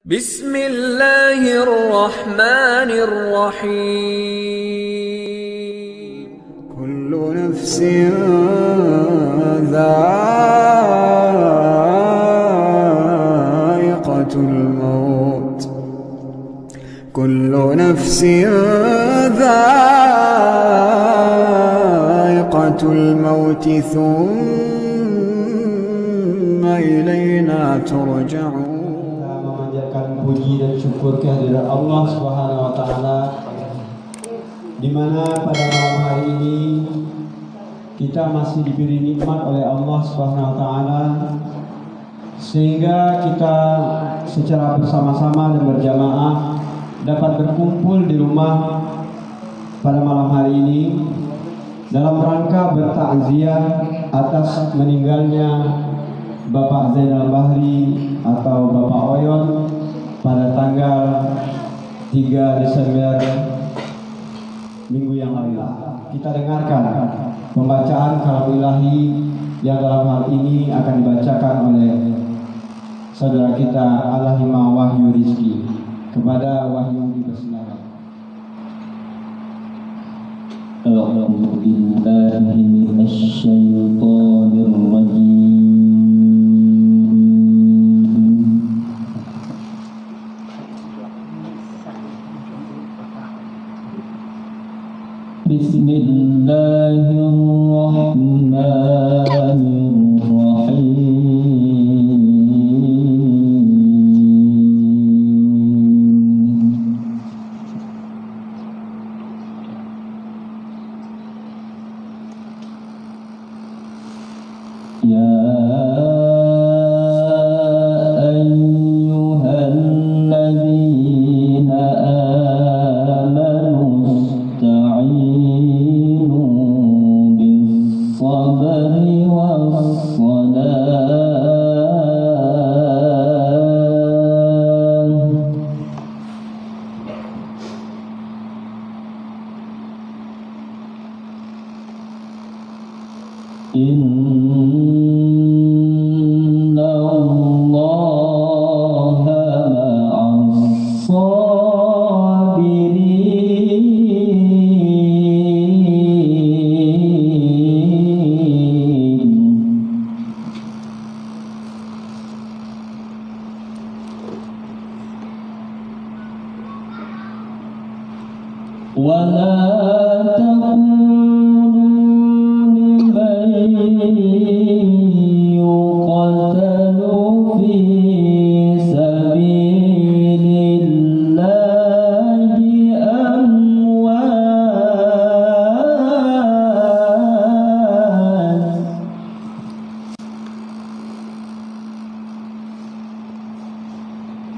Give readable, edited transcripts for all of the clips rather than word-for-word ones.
Bismillahirrahmanirrahim. Kullu nafsin dha'iqatul maut. Kullu nafsin dha'iqatul maut thumma ilayna turja'un. Puji dan syukur kehadirat Allah Subhanahu wa taala, di mana pada malam hari ini kita masih diberi nikmat oleh Allah Subhanahu wa taala sehingga kita secara bersama-sama dan berjamaah dapat berkumpul di rumah pada malam hari ini dalam rangka bertakziah atas meninggalnya Bapak Zainal Bahri atau Bapak Oyon pada tanggal 3 Desember minggu yang lalu. Kita dengarkan pembacaan kalam ilahi yang dalam hal ini akan dibacakan oleh saudara kita Alahima Wahyu Rizki. Kepada Wahyu dipersilakan. A'udzu billahi minasyaitonir rajim. Bismillahirrahmanirrahim. Ya ayyuhalladzina amanu ista'inu bis-sabri was-salah. Inna Allaha ma'as-sabirin. Wa la yuqatalu fi sabilillahi amwat,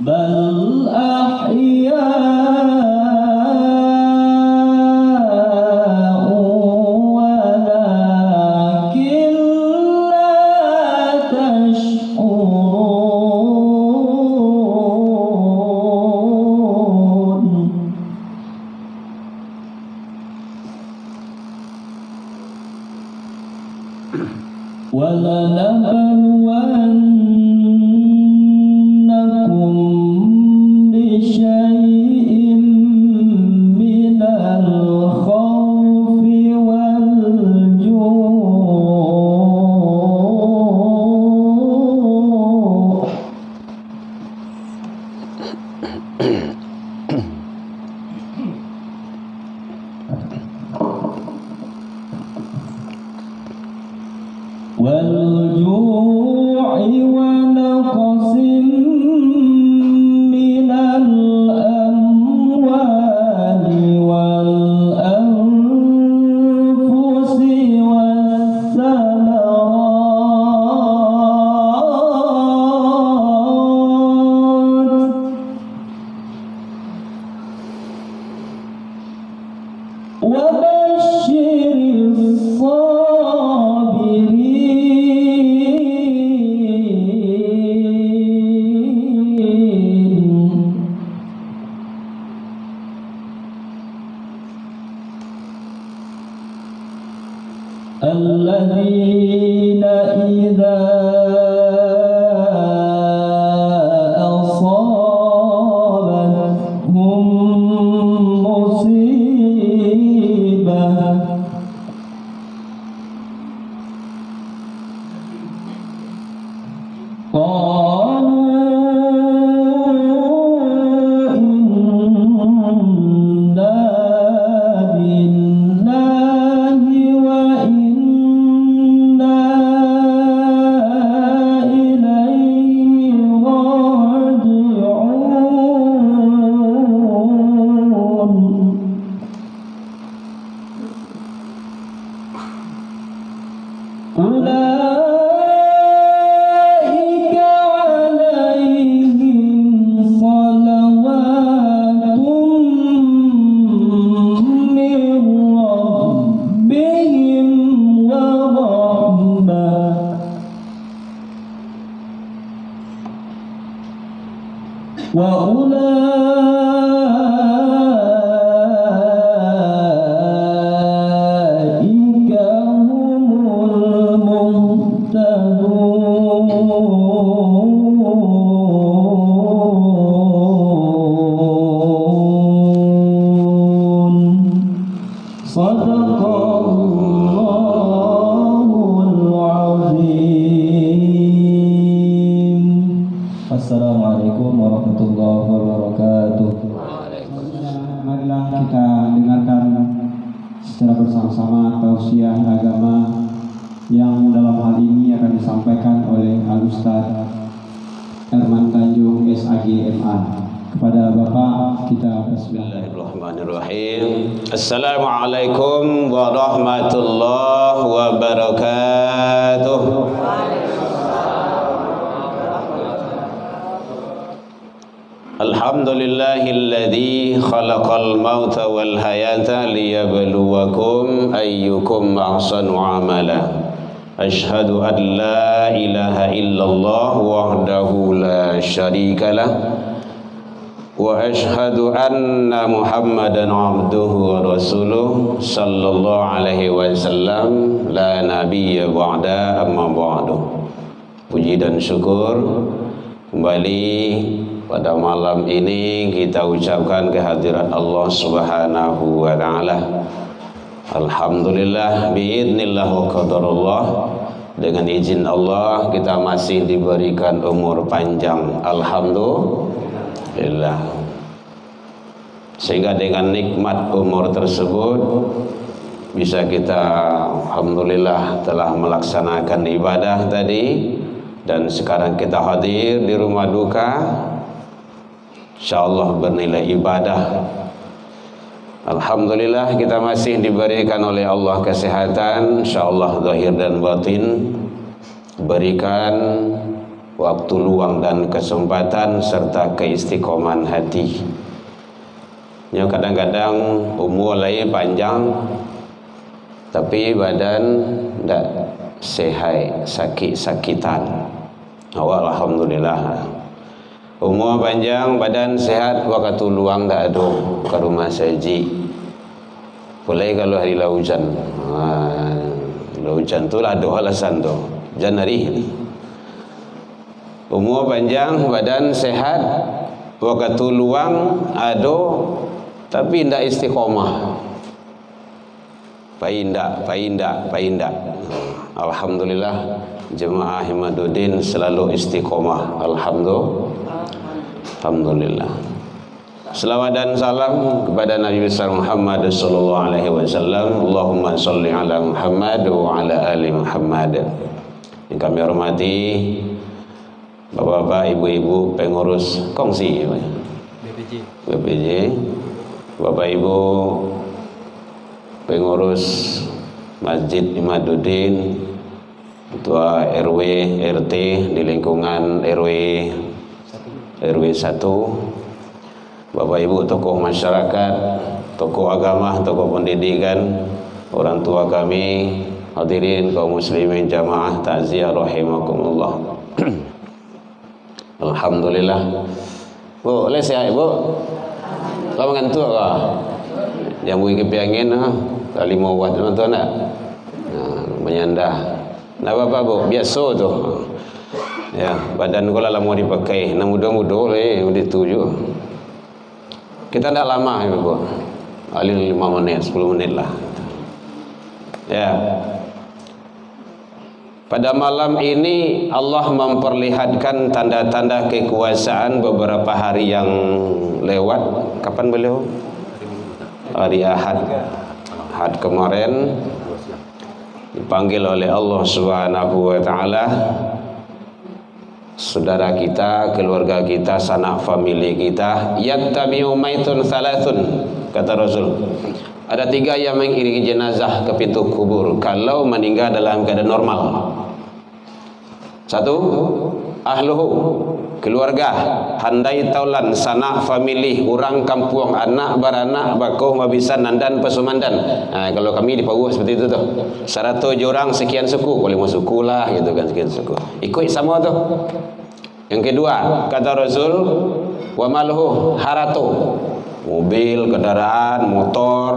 bal ahya'u walakin la tash'urun. وَلَنَبْلُوَنَّكُمْ بِشَيْءٍ مِّنَ الْخَوْفِ وَالْجُوعِ ونقص من الأموال والأنفس والثمرات وبشر الصابرين. الذين إذا أصابهم Assalamualaikum warahmatullahi wabarakatuh. Marilah kita dengarkan secara bersama-sama tausiah agama yang dalam hal ini akan disampaikan oleh Al-Ustaz Herman Tanjung SAG MA. Kepada Bapak kita Bismillahirrahmanirrahim. Assalamualaikum warahmatullahi wabarakatuh. Alhamdulillahilladzi khalaqal mauta wal hayata liyabluwakum ayyukum ahsanu amala. Ashhadu an la ilaha illallah wahdahu la syarikalah wa ashhadu anna Muhammadan abduhu wa rasuluh sallallahu alaihi wasallam la nabiyya ba'da amma ba'du. Puji dan syukur kembali pada malam ini kita ucapkan kehadirat Allah Subhanahu wa taala. Alhamdulillah biidznillah wa qadarullah, dengan izin Allah kita masih diberikan umur panjang, alhamdulillah. Sehingga dengan nikmat umur tersebut bisa kita alhamdulillah telah melaksanakan ibadah tadi, dan sekarang kita hadir di rumah duka, insyaallah bernilai ibadah. Alhamdulillah kita masih diberikan oleh Allah kesehatan, insyaallah zahir dan batin, berikan waktu luang dan kesempatan serta keistiqomahan hati. Ya, kadang-kadang umur lain panjang tapi badan tidak sehat, sakit-sakitan. Alhamdulillah. Umur panjang, badan sehat, waktu luang tak ada ke rumah saji. Boleh kalau hari hujan. Hujan tu lah ada alasan tu. Hujan hari ni. Umur panjang, badan sehat, waktu luang ada, tapi tidak istiqomah. Paindak. Alhamdulillah jemaah Himaduddin selalu istiqomah. Alhamdulillah. Selawat dan salam kepada Nabi besar Muhammad sallallahu alaihi wasallam. Allahumma shalli ala Muhammad wa ala ali Muhammad. Yang kami hormati Bapak-bapak, ibu-ibu pengurus kongsi BPJ, Bapak Ibu pengurus Masjid Himaduddin, Ketua RW RT di lingkungan RW 1, Bapak Ibu tokoh masyarakat, tokoh agama, tokoh pendidikan, orang tua kami, hadirin kaum muslimin jamaah takziah rahimakumullah. Alhamdulillah. Bu, boleh saya Bu? Kau mengantuk ke? Yang bui kepiangin kali mau buat tuan-tuan nak? Menyandah. Nak apa Bu? Biasa tu. Ya, badan kau lah mau dipakai. Nak muda-muda leh, dituju. Kita tak lama ya Bu. Alin 5 menit, 10 menit lah. Ya. Pada malam ini Allah memperlihatkan tanda-tanda kekuasaan beberapa hari yang lewat. Kapan beliau? Hari Ahad. Ahad kemarin dipanggil oleh Allah Subhanahu wa taala saudara kita, keluarga kita, sanak famili kita, yattabi'u maitun thalathun, kata Rasul. Ada 3 yang mengiringi jenazah ke pintu kubur kalau meninggal dalam keadaan normal. 1, ahluhu, keluarga, handai taulan, sanak famili, orang kampung, anak beranak, bakuh mabisan, nandan pesumandan. Kalau kami di Pauh seperti itu tuh. 100 orang sekian suku, boleh mau suku lah gitu kan, sekian suku. Ikut sama tuh. Yang kedua, kata Rasul, wa maluhu harato. Mobil, kendaraan, motor,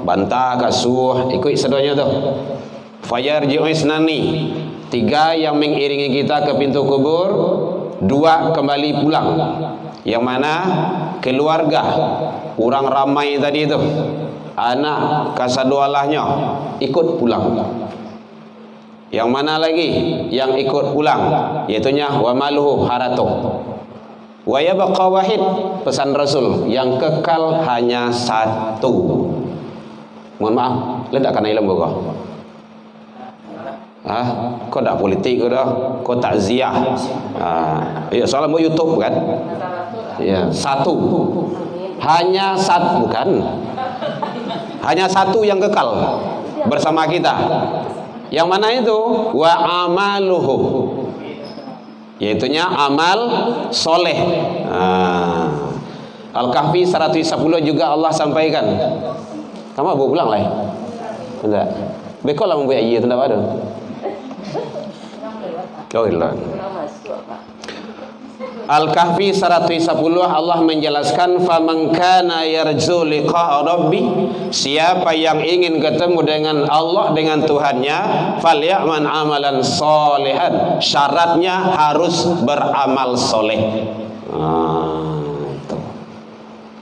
bantah, kasuh, ikut sedonya tu. Fayarji'u isnani, 3 yang mengiringi kita ke pintu kubur, 2 kembali pulang. Yang mana keluarga, orang ramai tadi itu, anak kasadualahnya ikut pulang. Yang mana lagi yang ikut pulang? Iaitunya wa maluhu harato. Wa yabqa wahid, pesan Rasul, yang kekal hanya 1. Mohon maaf, ledak kana ilmu kau. Kau tak politik kau dah, kau takziah. Ya, soalnya mau YouTube kan? Ya, 1. Hanya 1, bukan. Hanya 1 yang kekal bersama kita. Yang mana itu? Wa amaluhu, yaitunya amal soleh. Al-Kahfi 110 juga Allah sampaikan. Kamu bawa pulang lah. Enggak. Bekol lah membuat iya tanda pada. Kau hilang. Al-Kahfi 110 Allah menjelaskan, faman kana yarju liqa'a rabbi, siapa yang ingin ketemu dengan Allah, dengan Tuhannya, falyaman amalan solehan, syaratnya harus beramal soleh.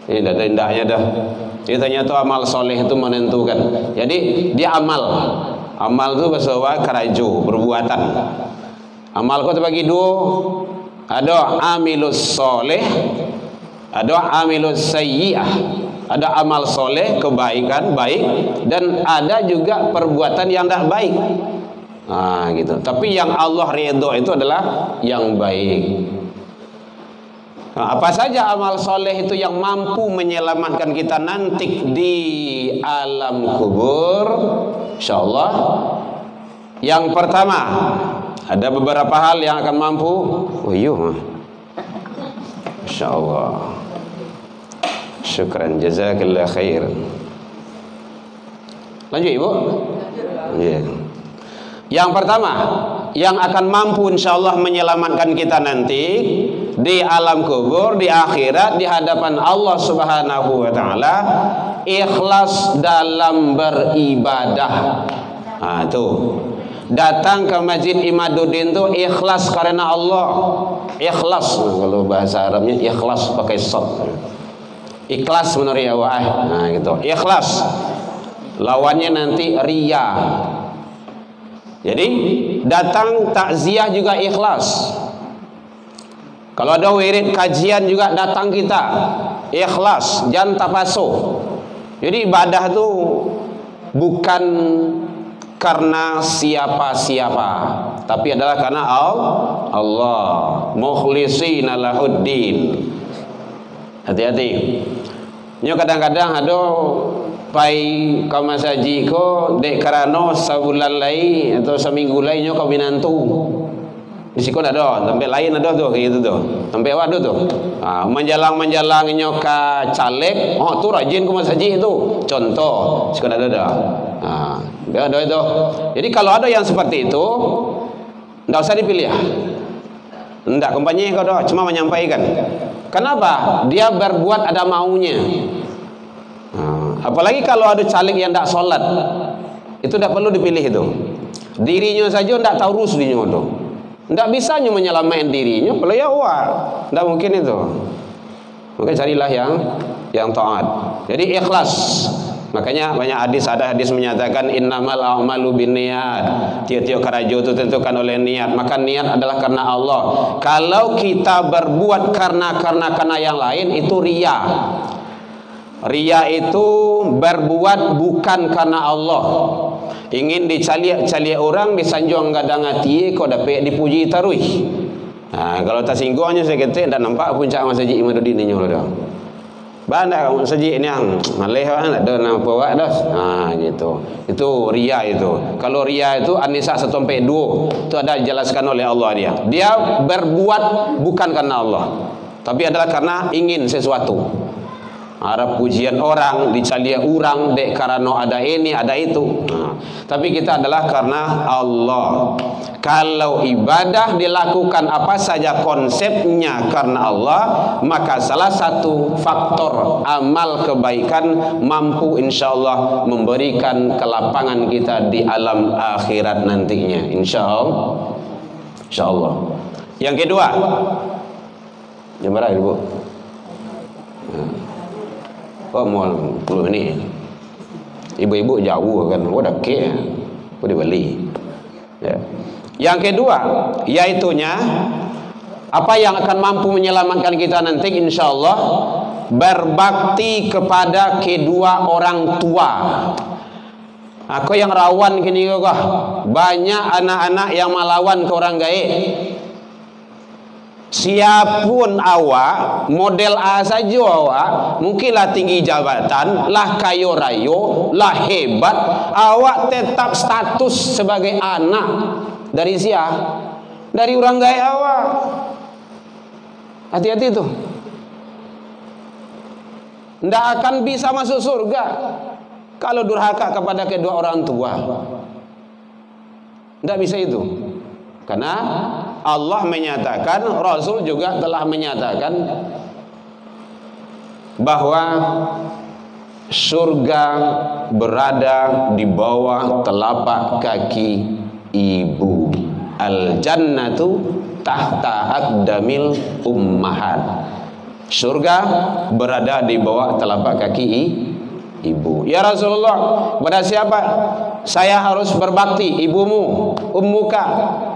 Ini dah indahnya dah. Ini ternyata amal soleh itu menentukan. Jadi dia amal itu bahasa karajo, perbuatan. Amal kau terbagi 2. Ada amilus soleh, ada amilus sayyi'ah. Ada amal soleh, kebaikan, baik, dan ada juga perbuatan yang tak baik. Gitu. Tapi yang Allah ridho itu adalah yang baik. Apa saja amal soleh itu yang mampu menyelamatkan kita nanti di alam kubur, insyaallah. Yang pertama, ada beberapa hal yang akan mampu. Insyaallah. Syukran, jazakallah khair. Lanjut Ibu. Yeah. Yang pertama, yang akan mampu insyaallah menyelamatkan kita nanti di alam kubur, di akhirat, di hadapan Allah Subhanahu wa taala, ikhlas dalam beribadah. Tuh. Datang ke Masjid Imaduddin tu ikhlas karena Allah. Ikhlas, kalau bahasa Arabnya ikhlas pakai shad. Ikhlas menurut awak. Gitu. Ikhlas. Lawannya nanti riya. Jadi datang takziah juga ikhlas. Kalau ada wirid kajian juga datang kita ikhlas, jangan tapaso. Jadi ibadah tu bukan karena siapa-siapa, tapi adalah karena Allah. Mukhlishina lahuddin. Hati-hati. Nyo kadang-kadang ada pai kau masaji ko dek karano sabulan lai atau seminggu lai nyo kau binantu. Di situ ada, tempat lain ada tuh kayak gitu tuh. Tempat apa tuh? Menjalang nyo ka caleg, tu rajin ku masaji itu. Contoh, situ ada dah. Ada itu. Jadi kalau ada yang seperti itu, enggak usah dipilih. Enggak, kampanye kau dah, cuma menyampaikan. Kenapa? Dia berbuat ada maunya. Apalagi kalau ada caleg yang tidak sholat, itu tidak perlu dipilih itu. Dirinya saja tidak tahu urus dirinya itu. Tidak bisa menyelamatkan dirinya. Kalau ya tidak mungkin itu. Maka carilah yang taat. Jadi ikhlas. Makanya banyak hadis, ada hadis menyatakan innamal a'malu binniyat. Tiap-tiap karajo itu tentukan oleh niat. Maka niat adalah karena Allah. Kalau kita berbuat karena yang lain, itu riya. Riya itu berbuat bukan karena Allah. Ingin dicaliak orang, disanjung gadang hati, kau dapat dipuji taruih. Kalau tak singgungnya saya kata tak nampak puncak Masjid Imaduddin ini dah. Banyak masjid ini yang malih ada nama bawa dah. Gitu. Itu riya itu. Kalau riya itu An-Nisa 1-2 itu ada dijelaskan oleh Allah dia. Dia berbuat bukan karena Allah, tapi adalah karena ingin sesuatu. Harap pujian orang, dicalia orang dek karena ada ini, ada itu. Tapi kita adalah karena Allah. Kalau ibadah dilakukan apa saja konsepnya karena Allah, maka salah satu faktor amal kebaikan mampu insyaallah memberikan kelapangan kita di alam akhirat nantinya. Insyaallah. Yang kedua, jam berapa Ibu? Oh, mau 10 menit. Ibu-ibu jauh kan, deket, dibeli. Ya. Yang kedua, yaitunya apa yang akan mampu menyelamatkan kita nanti insyaallah, berbakti kepada kedua orang tua. Aku yang rawan gini kok, banyak anak-anak yang melawan ke orang gaib. Siapun awak, model A saja awak, mungkinlah tinggi jabatan, lah kayo rayo, lah hebat, awak tetap status sebagai anak dari siapa? Dari orang gaib awak. Hati-hati tuh. Tidak akan bisa masuk surga kalau durhaka kepada kedua orang tua. Tidak bisa itu. Karena Allah menyatakan, Rasul juga telah menyatakan bahwa surga berada di bawah telapak kaki ibu. Al-jannatu tahta aqdamil ummahat. Surga berada di bawah telapak kaki ibu. Ya Rasulullah, pada siapa saya harus berbakti? Ibumu, ummuka.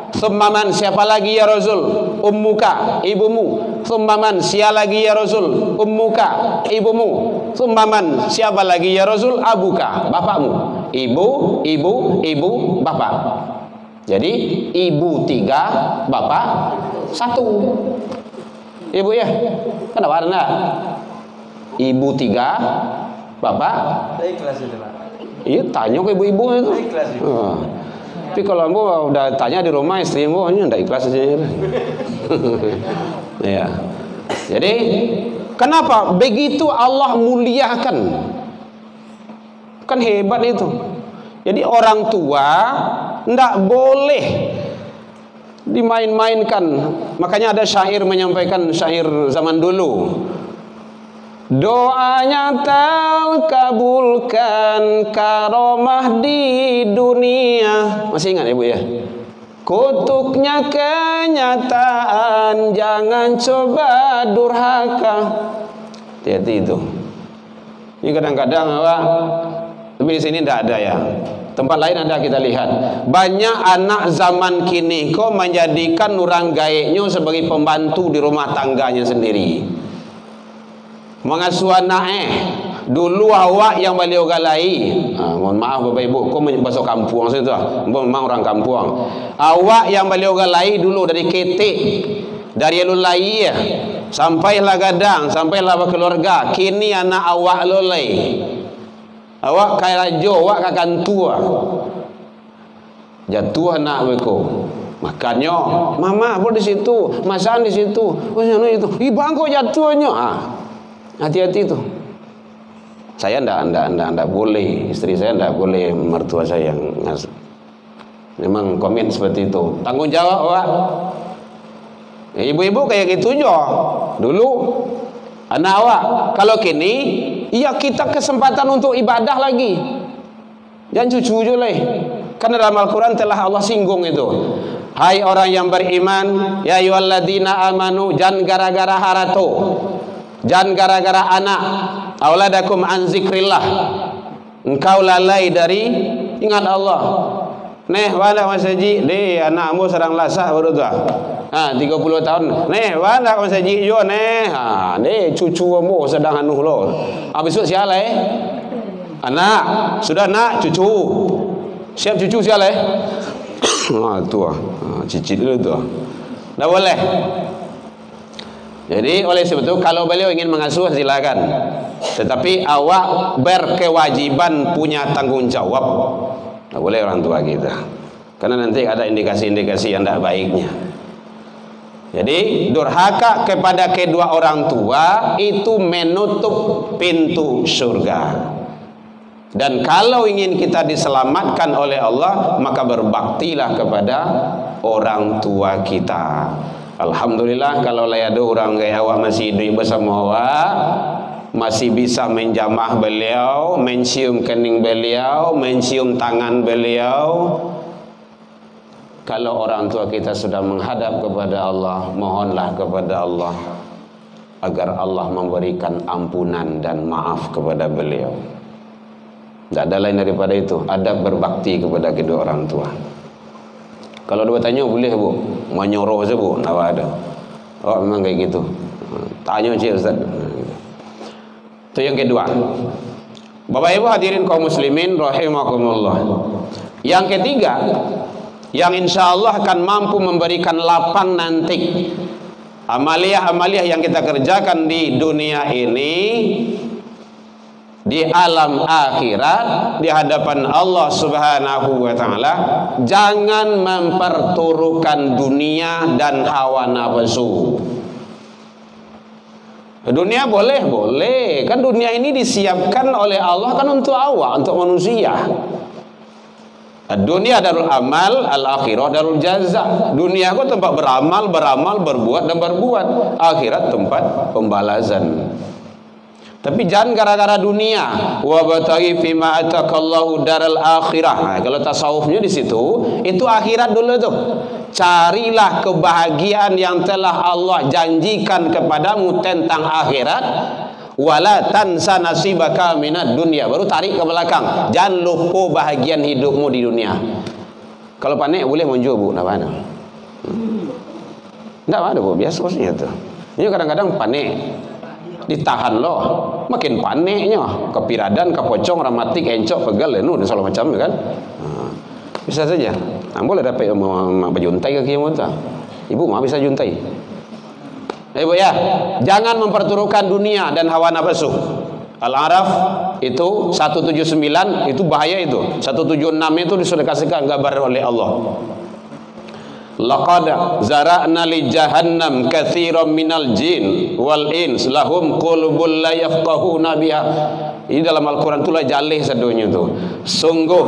Thummaman, siapa lagi ya Rasul? Ummuka, ibumu. Thummaman, siapa lagi ya Rasul? Ummuka, ibumu. Thummaman, siapa lagi ya Rasul? Abuka, bapakmu. Ibu, bapak. Jadi ibu 3, bapak 1. Ibu ya, kenapa enggak? Ibu 3, bapak. Ikhlas itu Pak. Iya, tanya ke ibu-ibu itu. Ikhlas itu. Tapi kalau ambo udah tanya di rumah istri ambo, enggak ikhlas aja. Ya. Jadi kenapa begitu Allah muliakan? Kan hebat itu. Jadi orang tua enggak boleh dimain-mainkan. Makanya ada syair menyampaikan, syair zaman dulu. Doanya terkabulkan, karomah di dunia. Masih ingat Ibu ya? Kutuknya kenyataan, jangan coba durhaka. Hati-hati itu. Ini kadang-kadang apa? Tapi di sini tidak ada ya. Tempat lain ada, kita lihat. Banyak anak zaman kini kok menjadikan orang gaibnya sebagai pembantu di rumah tangganya sendiri. Mengasuh anak dulu awak yang beliau galai. Mohon maaf Bapak Ibu, kau masuk kampung situ. Memang orang kampung. Awak yang beliau galai dulu dari ketik, dari lulai sampailah gadang, sampailah berkeluarga. Kini anak awak lulai. Awak kaya jo, awak kakan tua. Jatuh anak beko. Makanya mama boleh di situ, masan di situ. Oh itu. Ibang kok jatuhnya. Hati-hati itu. Saya ndak boleh, istri saya ndak boleh, mertua saya yang ngasih. Memang komen seperti itu. Tanggung jawab, Pak. Ibu-ibu kayak gitu aja. Dulu anak awak, kalau kini iya kita kesempatan untuk ibadah lagi. Jangan cucu lah. Karena dalam Al-Quran telah Allah singgung itu. Hai orang yang beriman, ya ayyuhalladzina amanu, jangan gara-gara harato. Jangan gara-gara anak, auladakum an zikrillah, engkau lalai dari ingat Allah. Neh wala masaji, deh anakmu sedang lasak baru tu. 30 tahun. Neh wala masaji yo neh. Neh cucumu sedang anu lo. Habis itu siapa anak, sudah nak cucu. Siap cucu siapa tu cicit dulu tu. Dah boleh. Jadi oleh sebab itu kalau beliau ingin mengasuh silakan. Tetapi awak berkewajiban punya tanggung jawab. Tak boleh orang tua kita. Karena nanti ada indikasi-indikasi yang tidak baiknya. Jadi durhaka kepada kedua orang tua itu menutup pintu surga. Dan kalau ingin kita diselamatkan oleh Allah, maka berbaktilah kepada orang tua kita. Alhamdulillah kalau ada orang kayak awak masih hidup bersama awak, masih bisa menjamah beliau, mencium kening beliau, mencium tangan beliau. Kalau orang tua kita sudah menghadap kepada Allah, mohonlah kepada Allah agar Allah memberikan ampunan dan maaf kepada beliau. Tidak ada lain daripada itu, adab berbakti kepada kedua orang tua. Kalau dia bertanya, boleh bu, menyuruh saja bu, tak ada. Oh memang kayak gitu. Tanya cik Ustaz. Itu yang kedua. Bapak Ibu hadirin kaum muslimin rahimakumullah. Yang ketiga, yang insya Allah akan mampu memberikan lapang nanti amaliah-amaliah yang kita kerjakan di dunia ini, di alam akhirat, di hadapan Allah Subhanahu wa ta'ala, jangan memperturukan dunia dan hawa nafsu. Dunia boleh, kan dunia ini disiapkan oleh Allah kan untuk awak, untuk manusia. Dunia darul amal, al-akhirah darul jaza. Dunia itu tempat beramal, berbuat dan berbuat. Akhirat tempat pembalasan. Tapi jangan gara-gara dunia. Wa bataghi fima atakallahu daral akhirah. Nah, kalau tasawufnya di situ, itu akhirat dulu tuh. Carilah kebahagiaan yang telah Allah janjikan kepadamu tentang akhirat. Wala tansa nasibaka minad dunya. Baru tarik ke belakang. Jangan lupa bahagian hidupmu di dunia. Kalau panik boleh muncul bu, tak mana? Tak ada bu, biasa kosnya tu. Ini kadang-kadang panik, ditahan loh, makin paniknya, kepiradan, kepocong, ramatik, encok, pegal, dan segala macam kan. Bisa saja. Boleh dapat berjuntai ke kiamat tak? Ibu mah bisa juntai. Ibu ya, jangan memperturukan dunia dan hawa nafsu. Al-A'raf itu 179 itu bahaya itu. 176 itu sudah kasihkan gambar oleh Allah. Laqad zara'na li jahannam katsiran minal jin wal ins lahum qulubun la yafqahuna biha. Ini dalam Al-Quran itulah jalih sedunia itu. Sungguh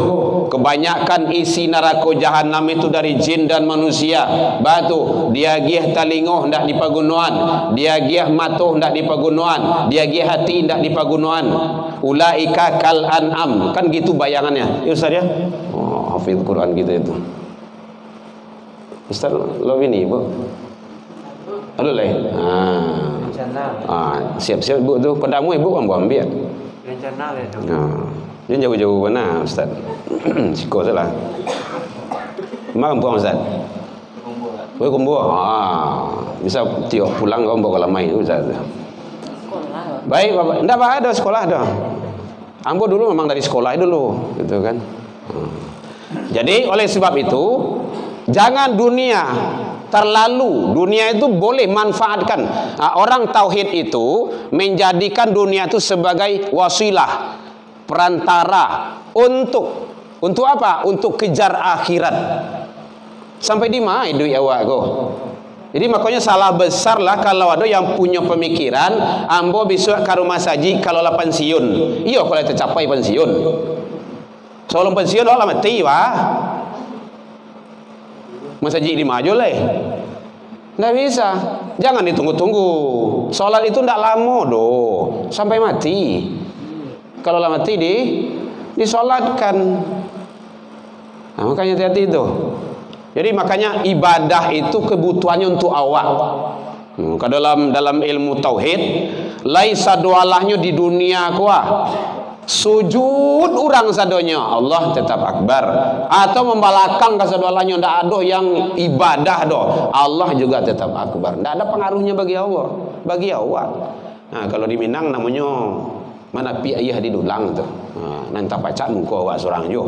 kebanyakan isi neraka jahanam itu dari jin dan manusia. Batu dia giah talingoh ndak di pagunuan, dia giah matuh ndak di pagunuan, dia giah hati ndak di pagunuan. Ulaika kal an'am. Kan gitu bayangannya. Ya Ustaz ya. Oh, hafiz Quran kita itu. Ustaz lo ini bu. Halo leh. Siap-siap bu tu padamu ibu kan bu ambil. Rencana le. Dia jauh-jauh mana Ustaz? Siko salah. Mana kampung Ustaz? Kumbur. Kumbur. Bisa tiok pulang kau bawa lamai Ustaz. Sekolah. Baik Bapak. Enggak apa ada sekolah dah. Ambo dulu memang dari sekolah dulu, gitu kan. Jadi oleh sebab itu jangan dunia terlalu. Dunia itu boleh manfaatkan. Orang tauhid itu menjadikan dunia itu sebagai wasilah, perantara untuk apa? Untuk kejar akhirat. Sampai di mana duit awak go? Jadi makanya salah besar lah kalau ada yang punya pemikiran ambo besok ke rumah saji kalau lah pensiun. Iya kalau tercapai pensiun. Sebelum pensiun Allah mati wah. Masa ji di maju leh. Nggak bisa. Jangan ditunggu-tunggu. Sholat itu ndak lama doh, sampai mati. Kalau lah mati disolatkan. Nah, makanya hati-hati itu. Jadi makanya ibadah itu kebutuhannya untuk awak. Dalam ilmu tauhid, laisa doalahnya di dunia kuah. Sujud orang sadonya Allah tetap akbar, atau membalakang kasadolanya ndak ada yang ibadah doh Allah juga tetap akbar, ndak ada pengaruhnya bagi Allah, bagi awak. Nah kalau di Minang namanya mana pi ayah di dulang tu, nanti baca muka awak seorang jo.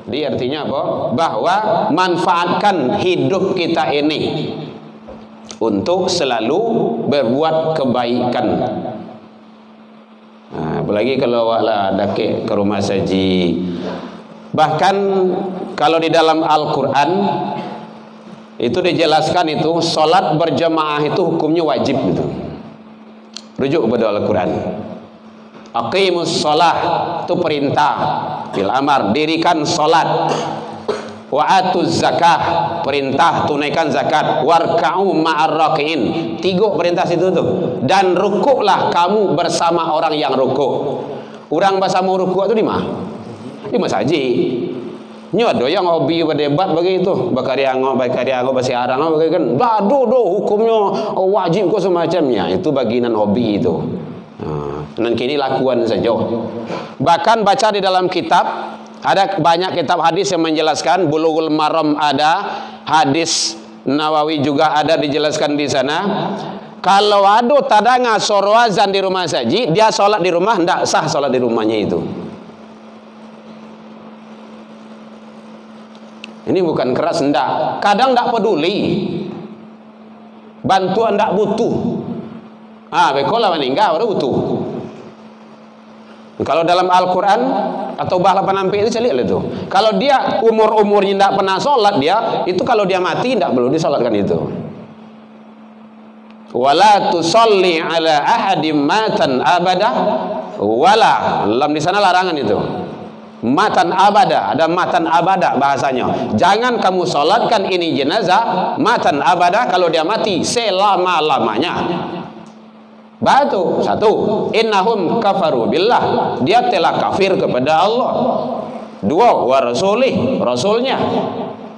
Dia artinya apa? Bahwa manfaatkan hidup kita ini untuk selalu berbuat kebaikan. Apalagi kalau awak lah dakik ke rumah saji. Bahkan kalau di dalam Al-Quran itu dijelaskan itu salat berjamaah itu hukumnya wajib gitu. Rujuk kepada Al-Quran. Aqimus shalah itu perintah, bil amar, dirikan salat. Wa atuz zakah, perintah tunaikan zakat. Warka'u ma'ar raki'in, 3 perintah situ tuh. Dan rukuklah kamu bersama orang yang rukuk. Orang bersama rukuk itu di mana? Di masjid. Nyo ada yang hobi berdebat begitu, bakari angok basi arang begitu kan. Do hukumnya wajib kok semacamnya. Itu bagian hobi itu. Dan kini lakuan saja. Bahkan baca di dalam kitab, ada banyak kitab hadis yang menjelaskan. Bulughul Maram ada, hadis Nawawi juga ada dijelaskan di sana. Kalau ada tadanga suara azan di rumah saji, dia sholat di rumah, tidak sah sholat di rumahnya itu. Ini bukan keras, enggak. Kadang enggak peduli. Bantuan enggak butuh. Bekola meninggal udah butuh. Kalau dalam Al-Quran atau bahasa penampi itu saya lihat itu. Kalau dia umurnya enggak pernah sholat dia, itu kalau dia mati enggak perlu disolatkan itu. Wala tusalli ala ahadim matan abada wala. Dalam di sana larangan itu. Matan abada, ada matan abada bahasanya. Jangan kamu solatkan ini jenazah matan abada, kalau dia mati selama-lamanya. Batu satu, innahum kafaru billah, dia telah kafir kepada Allah. 2, wa rasulih, rasulnya.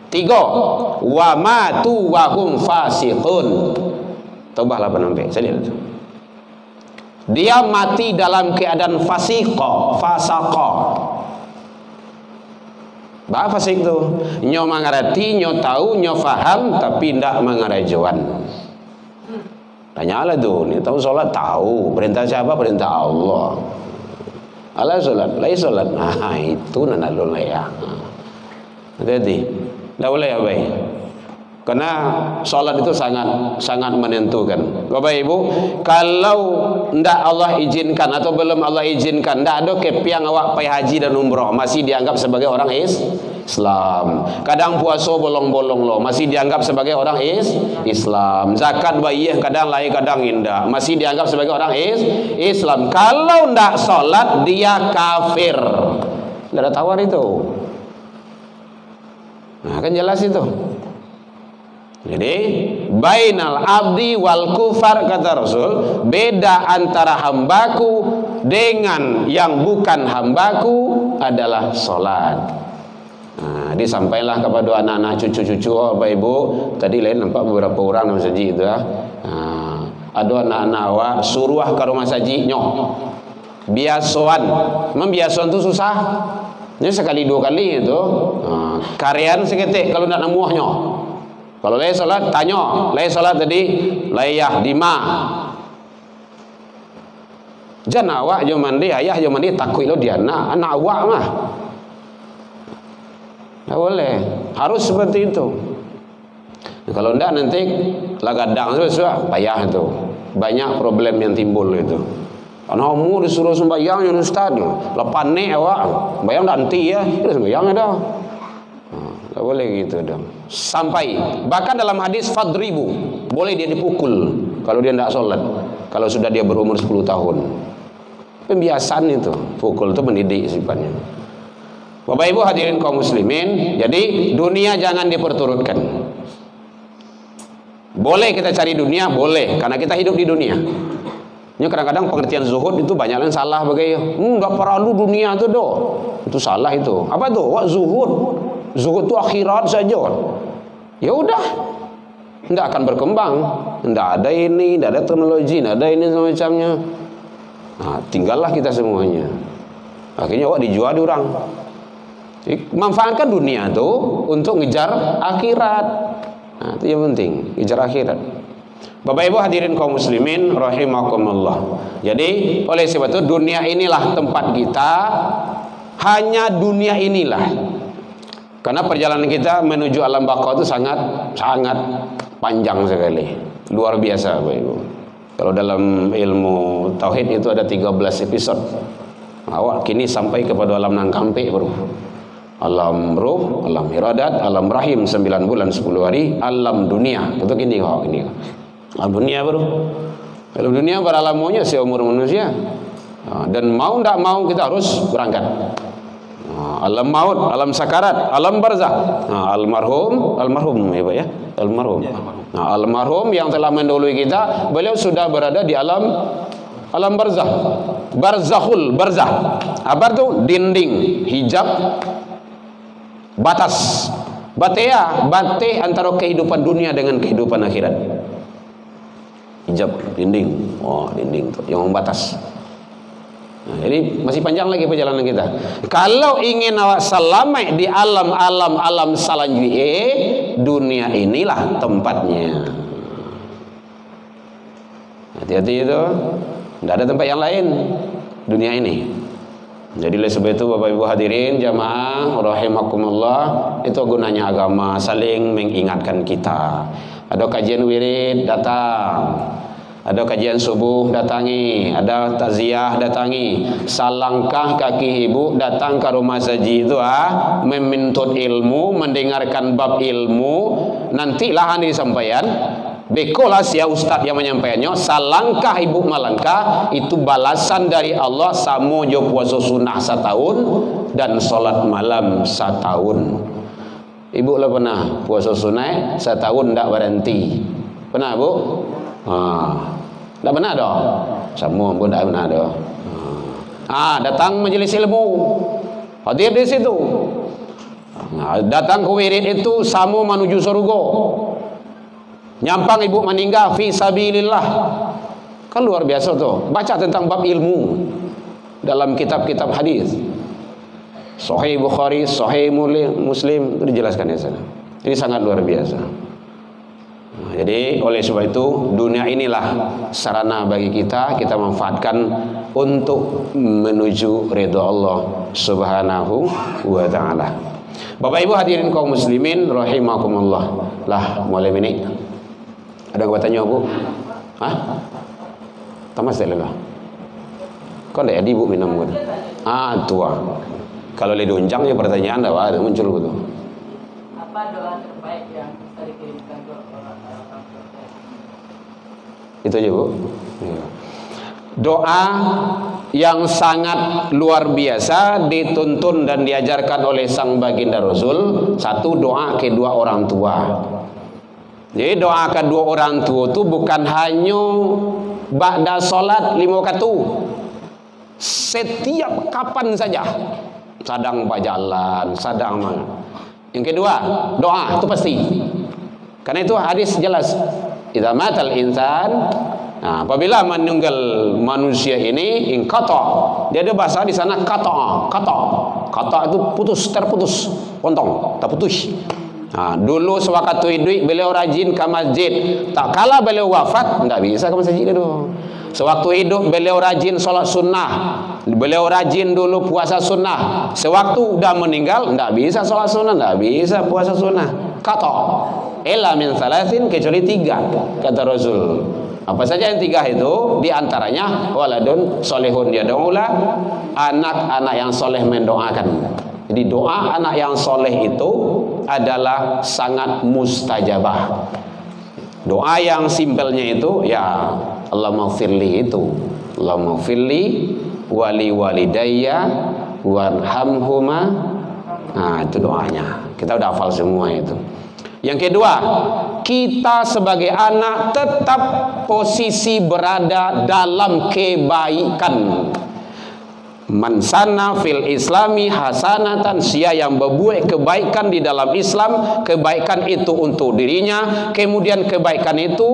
3, wa matu wa hum fasiqun. Taubah 86. Saya lihat itu. Dia mati dalam keadaan fasiqah, fasaqah. Bah fasik tu, nyo mengerti, nyo tahu, nyo faham, tapi tidak mengerajuan. Tanyalah tu, ni tahu solat tahu, perintah siapa? Perintah Allah. Allah solat, lai solat. Itu nak boleh ya. Hati-hati, dah boleh ya baik. Karena solat itu sangat menentukan. Bapak Ibu, kalau ndak Allah izinkan atau belum Allah izinkan, ndak ada kepiang awak pai haji dan umrah, masih dianggap sebagai orang Islam. Kadang puasa bolong-bolong lo, masih dianggap sebagai orang Islam. Zakat bayih kadang lain kadang indah, masih dianggap sebagai orang Islam. Kalau ndak solat dia kafir. Ndak ada tawar itu. Nah, kan jelas itu. Jadi bainal abdi wal kufar, kata Rasul, beda antara hambaku dengan yang bukan hambaku adalah salat. Nah, disampaikanlah kepada anak-anak cucu-cucu, Bapak Ibu. Tadi lain nampak beberapa orang dalam masjid itu ya. Ada anak-anak awak suruh ke rumah saji nyok. Biasuan. Membiasuan itu susah. Ini sekali 2 kali itu. Karyan seketik kalau nak namuahnya. Kalau lay salat tanya, lay salat tadi layah dima. Jan awak jo mandi, ayah jo mandi takui lo dia anak awak mah. Tak boleh, harus seperti itu. Kalau enggak nanti lagadang susah, payah itu. Banyak problem yang timbul itu. Anakmu disuruh sembahyang ya ustaz, lepas ni awak bayang nanti ya, sembahyang dah. Tak boleh gitu dong. Sampai bahkan dalam hadis fadribu, boleh dia dipukul kalau dia tidak sholat, kalau sudah dia berumur 10 tahun. Pembiasaan itu, pukul itu mendidik sifatnya. Bapak Ibu hadirin kaum muslimin, jadi dunia jangan diperturutkan. Boleh kita cari dunia, boleh, karena kita hidup di dunia. Ini kadang-kadang pengertian zuhud itu banyak yang salah bagaimana. Enggak perlu dunia itu doh. Itu salah itu. Apa tuh? Wah, zuhud. Zuhud itu akhirat saja. Ya udah, tidak akan berkembang. Tidak ada ini, tidak ada teknologi, tidak ada ini semacamnya. Nah, tinggallah kita semuanya. Akhirnya awak dijual di orang. Manfaatkan dunia itu untuk ngejar akhirat. Nah, itu yang penting, ngejar akhirat. Bapak Ibu hadirin kaum muslimin rahimakumullah. Jadi oleh sebab itu dunia inilah tempat kita. Hanya dunia inilah. Karena perjalanan kita menuju alam baqah itu sangat panjang sekali, luar biasa, Bapak Ibu. Kalau dalam ilmu tauhid itu ada 13 episode. Awak kini sampai kepada alam nangkampe baru. Alam ruh, alam iradat, alam rahim 9 bulan 10 hari, alam dunia. Betul ini kok ini. Alam dunia baru. Alam dunia beralamunya seumur manusia. Dan mau tidak mau kita harus berangkat. Alam maut, alam sakarat, alam barzah. Almarhum ya Pak ya. Almarhum yang telah mendahului kita, beliau sudah berada di alam barzah. Barzah. Apa itu? Dinding, hijab, batas, bate antara kehidupan dunia dengan kehidupan akhirat. Hijab, dinding, dinding tuh yang membatas. Nah, jadi masih panjang lagi perjalanan kita. Kalau ingin awak selamat di alam selanjutnya, dunia inilah tempatnya. Hati-hati itu, tidak ada tempat yang lain dunia ini. Jadi oleh sebab itu Bapak Ibu hadirin jamaah rahimakumullah, itu gunanya agama, saling mengingatkan kita. Ada kajian wirid datang, ada kajian subuh datangi, ada takziah datangi, salangkah kaki ibu datang ke rumah saji itu menuntut ilmu, mendengarkan bab ilmu, nantilah disampaikan. Bekolah sia ustaz yang menyampaikannya, salangkah ibu malangkah, itu balasan dari Allah. Samo jo puasa sunnah setahun dan solat malam setahun. Ibu lah pernah puasa sunnah setahun tak berhenti? Pernah bu? Tak pernah dah. Semua pun tak pernah dah. Datang majelis ilmu, hadir di situ. Datang ke wirid itu, samo menuju surga. Nyampang ibu meninggal fi sabilillah. Kan luar biasa tuh. Baca tentang bab ilmu dalam kitab-kitab hadis. Sahih Bukhari, Sahih Muslim, itu dijelaskan di sana. Ini sangat luar biasa. Jadi oleh sebab itu dunia inilah sarana bagi kita manfaatkan untuk menuju ridha Allah Subhanahu wa taala. Bapak Ibu hadirin kaum muslimin rahimakumullah. Lah mulai ini ada yang bertanya Bu? Tamas tak lelah. Kau tak ada ibu minum kan? Tua. Kalau le donjang ya pertanyaan dah ada muncul gitu. Apa doa terbaik yang bisa dikirimkan ke orang-orang? Itu aja Bu. Ya. Doa yang sangat luar biasa dituntun dan diajarkan oleh sang baginda Rasul. Satu, doa kedua orang tua. Jadi doa kedua orang tua itu bukan hanya ba'da salat 5 waktu. Setiap kapan saja. Sadang berjalan, sadang mana. Yang kedua, doa itu pasti. Karena itu hadis jelas. Idza matal insan, apabila meninggal manusia ini inqata. Dia ada bahasa di sana qata. Qata itu putus, terputus, potong, terputus. Dulu sewaktu hidup beliau rajin ke masjid. Tak kala beliau wafat, tidak bisa ke masjid itu. Sewaktu hidup beliau rajin sholat sunnah. Beliau rajin dulu puasa sunnah. Sewaktu dah meninggal, tidak bisa sholat sunnah, tidak bisa puasa sunnah. Kata, illa min salasin, kecuali 3 kata Rasul. Apa saja yang 3 itu? Di antaranya waladun solehun yad'ulah, anak-anak yang soleh mendoakan. Jadi doa anak yang soleh itu adalah sangat mustajabah. Doa yang simpelnya itu ya Allahumma firli itu, Allahumma firli wali walidayya warhamhuma. Itu doanya. Kita udah hafal semua itu. Yang kedua, kita sebagai anak tetap posisi berada dalam kebaikan. Man sana fil islami hasanatan, sia yang berbuat kebaikan di dalam Islam, kebaikan itu untuk dirinya, kemudian kebaikan itu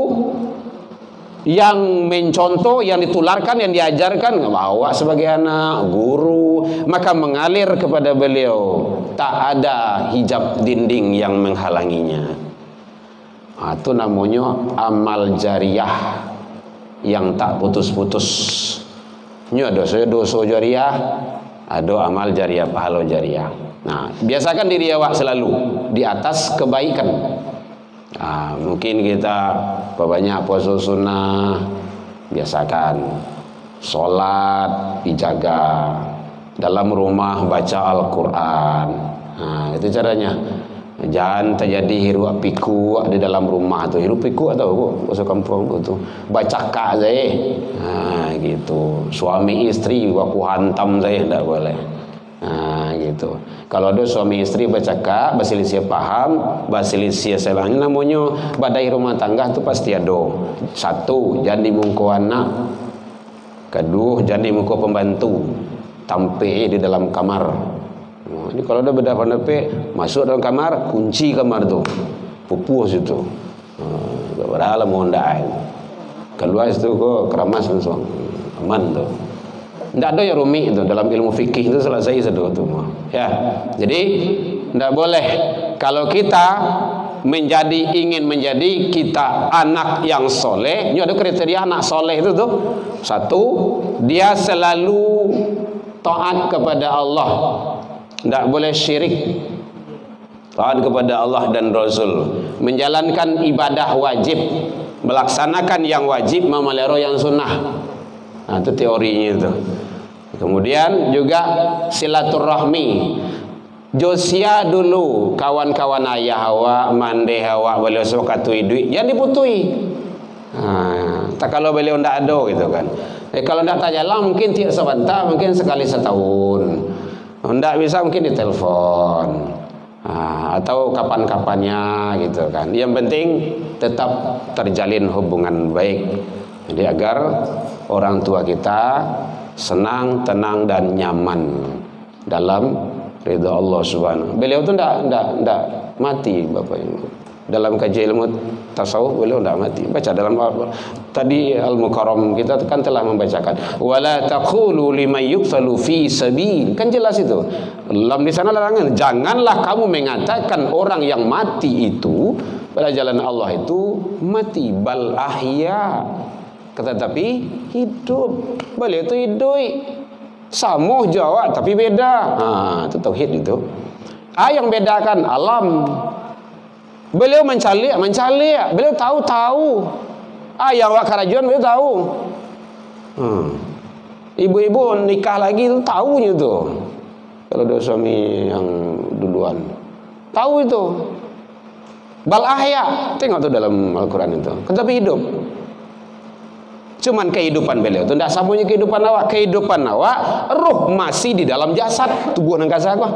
yang mencontoh, yang ditularkan, yang diajarkan bawa sebagai anak, guru, maka mengalir kepada beliau, tak ada hijab dinding yang menghalanginya. Itu namanya amal jariah yang tak putus-putus. Ini ada dosa jariah, ada amal jariah, pahala jariah. Biasakan diri awak selalu di atas kebaikan. Mungkin kita banyak puasa sunnah, biasakan. Sholat dijaga, dalam rumah baca Al-Quran, Nah, itu caranya. Jangan terjadi hirup pikuk di dalam rumah tuh. Hirup pikuk atau bu, bahasa kampung tu. Baca kak saya. Nah, gitu. Suami istri aku hantam saya tidak boleh. Nah, gitu. Kalau ada suami istri bercakap, berselisih paham, berselisih selang namanya badai rumah tangga tu pasti ada. Satu, jangan dimungku anak. Kedua, jangan dimungku pembantu. Tampil di dalam kamar. Ini kalau ada beda pendapat, masuk dalam kamar, kunci kamar tu, pupus itu. Berhala mohon dah. Keluar itu kok keramas langsung, aman tu. Tidak ada yang rumit itu dalam ilmu fikih itu selesai sudah tu. Ya, jadi tidak boleh kalau kita ingin menjadi kita anak yang soleh. Ini ada kriteria anak soleh itu tuh. Satu, dia selalu taat kepada Allah. Tidak boleh syirik, taat kepada Allah dan Rasul, menjalankan ibadah wajib, melaksanakan yang wajib, memelihara yang sunnah. Nah, itu teorinya itu. Kemudian juga silaturahmi. Josia dulu kawan-kawan ayah awak, mande awak, beliau suka katui duit, jangan diputui. Tak kalau beliau tidak ada gitu kan. Kalau tidak tanya lah mungkin tiap sebentar, mungkin sekali setahun. Tidak bisa mungkin ditelepon atau kapan-kapannya gitu kan. Yang penting tetap terjalin hubungan baik. Jadi agar orang tua kita senang, tenang dan nyaman dalam ridha Allah Subhanahu. Beliau tu tidak mati Bapak Ibu. Dalam kajian ilmu tasawuf beliau tidak mati. Baca dalam tadi Al-Mukarram kita kan telah membacakan wala taqulu liman yuqtalu fi sabil, kan jelas itu. Dalam di sana larangan, janganlah kamu mengatakan orang yang mati itu pada jalan Allah itu mati, bal ahya, tetapi hidup. Beliau itu hidup. Sama Jawa tapi beda. Itu tauhid itu. Yang bedakan alam. Beliau mencalik, beliau tahu. Yang awak kerajuan beliau tahu. Ibu-ibu nikah lagi itu tahunya tuh. Kalau ada suami yang duluan, tahu itu. Bal ahya, tengok tuh dalam Al-Quran itu. Tetapi hidup. Cuman kehidupan beliau itu tidak samanya kehidupan awak. Kehidupan awak, roh masih di dalam jasad, tubuh angkasa kok.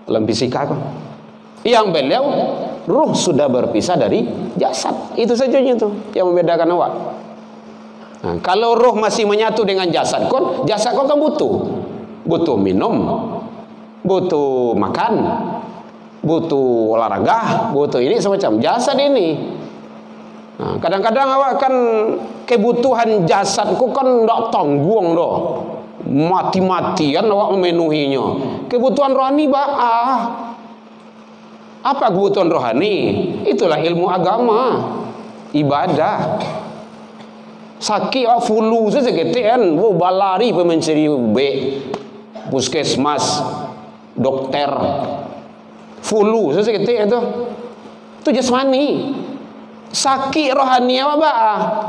Dalam fisika kok. Yang beliau ruh sudah berpisah dari jasad. Itu saja itu yang membedakan awak. Nah, kalau ruh masih menyatu dengan jasad kon kan butuh minum, butuh makan, butuh olahraga, butuh ini semacam jasad ini. Nah, kadang-kadang awak kan kebutuhan jasadku kan tidak tanggung doh. Mati-matian awak memenuhinya. Kebutuhan rohani apa kebutuhan rohani? Itulah ilmu agama, ibadah. Sakit flu saja kan, balari mencari puskesmas, dokter. Flu saja itu jasmani. Sakit rohani apa?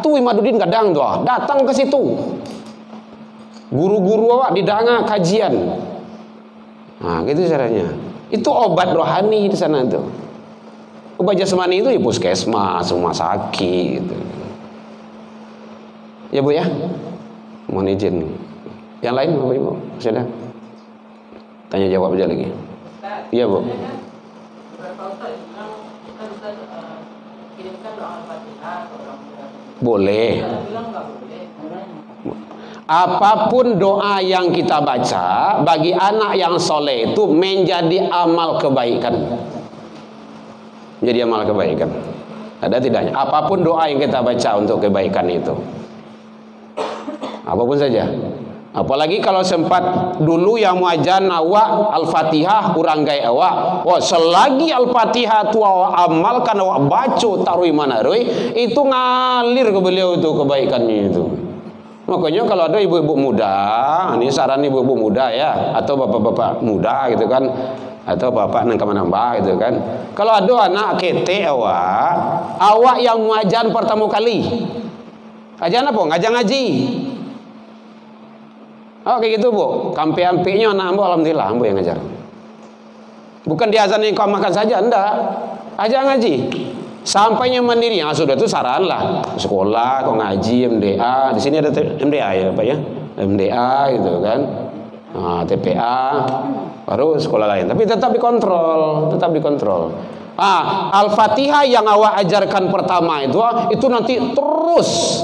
Tu Imaduddin kadang doa datang ke situ. Guru-guru awak didanga kajian. Nah, gitu caranya. Itu obat rohani di sana tuh. Obat jasmani itu di puskesmas, rumah sakit gitu. Ya Bu ya. Mohon izin. Yang lain Bapak Ibu, sudah. Tanya jawab aja lagi. Iya Bu. Boleh. Apapun doa yang kita baca bagi anak yang soleh itu menjadi amal kebaikan. Menjadi amal kebaikan. Ada tidaknya? Apapun doa yang kita baca untuk kebaikan itu. Apapun saja. Apalagi kalau sempat dulu yang muajan awak Al-Fatihah kurang gaya awak. Selagi Al-Fatihah tu awak amalkan, awak baca taruh mana roi, itu ngalir ke beliau itu kebaikannya itu. Makanya kalau ada ibu-ibu muda, ini saran ibu-ibu muda ya, atau bapak-bapak muda gitu kan, atau bapak nambah gitu kan. Kalau ada anak kete awak yang muajan pertama kali, ajan apa? Ngajak ngaji. Oh kayak gitu Bu, kampe-ampenya anak ambo alhamdulillah ambo yang ngajar. Bukan diazanin kau makan saja, enggak. Ajak ngaji. Sampainya mandiri, yang sudah itu saran lah. Sekolah, kau ngaji, MDA. Di sini ada MDA ya Pak ya, MDA gitu kan. Nah, TPA, baru sekolah lain. Tapi tetap dikontrol, Al-Fatihah yang awak ajarkan pertama itu nanti terus.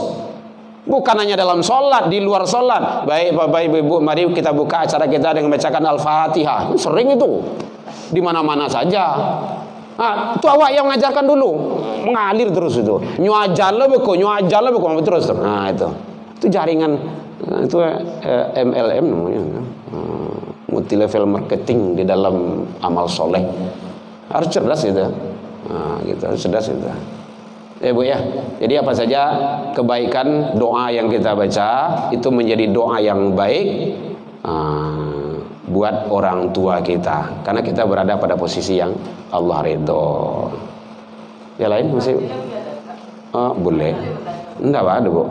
Bukan hanya dalam sholat, di luar sholat. Baik Bapak Ibu, mari kita buka acara kita dengan membacakan Al-Fatihah. Sering itu, di mana-mana saja. Nah, itu awak yang mengajarkan dulu, mengalir terus itu. Nyuajan lo beku terus. Nah itu jaringan, itu MLM namanya, multi level marketing di dalam amal soleh. Harus cerdas itu, gitu, harus cerdas itu. Bu ya. Jadi apa saja kebaikan doa yang kita baca itu menjadi doa yang baik. Buat orang tua kita, karena kita berada pada posisi yang Allah ridho. Ya lain masih boleh, enggak ada Bu.